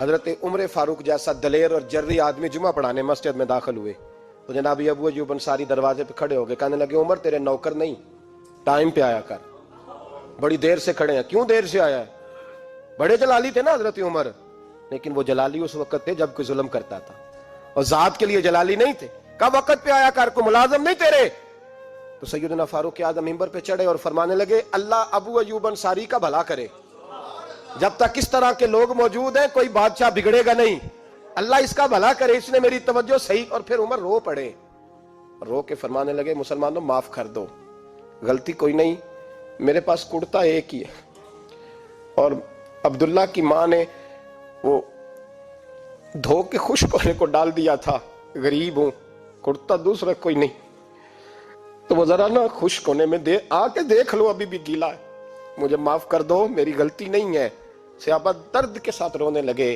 حضرت عمر فاروق جیسا دلیر اور جرری آدمی جمعہ پڑھانے مسجد میں داخل ہوئے تو جناب ابو ایوب انصاری دروازے پہ کھڑے ہو گئے، کہنے لگے عمر تیرے نوکر نہیں، ٹائم پہ آیا کر، بڑی دیر سے کھڑے ہیں، کیوں دیر سے آیا ہے؟ بڑے جلالی تھے نا حضرت عمر، لیکن وہ جلالی اس وقت تھے جب کوئی ظلم کرتا تھا، اور ذات کے لیے جلالی نہیں تھے۔ کب وقت پہ آیا کر، کو ملازم نہیں تیرے؟ تو سیدنا فاروق اعظم منبر پہ چڑھے اور فرمانے لگے اللہ ابو ایوب انصاری کا بھلا کرے، جب تک اس طرح کے لوگ موجود ہیں کوئی بادشاہ بگڑے گا نہیں، اللہ اس کا بھلا کرے، اس نے میری توجہ صحیح۔ اور پھر عمر رو پڑے، رو کے فرمانے لگے مسلمانوں معاف کر دو، غلطی کوئی نہیں، میرے پاس کرتا ایک ہی ہے، اور عبداللہ کی ماں نے وہ دھو کے خشک ہونے کو ڈال دیا تھا، غریب ہوں، کرتا دوسرا کوئی نہیں، تو وہ ذرا نا خشک ہونے میں آ کے دیکھ لو ابھی بھی گیلا ہے، مجھے معاف کر دو، میری غلطی نہیں ہے۔ صحابہ درد کے ساتھ رونے لگے۔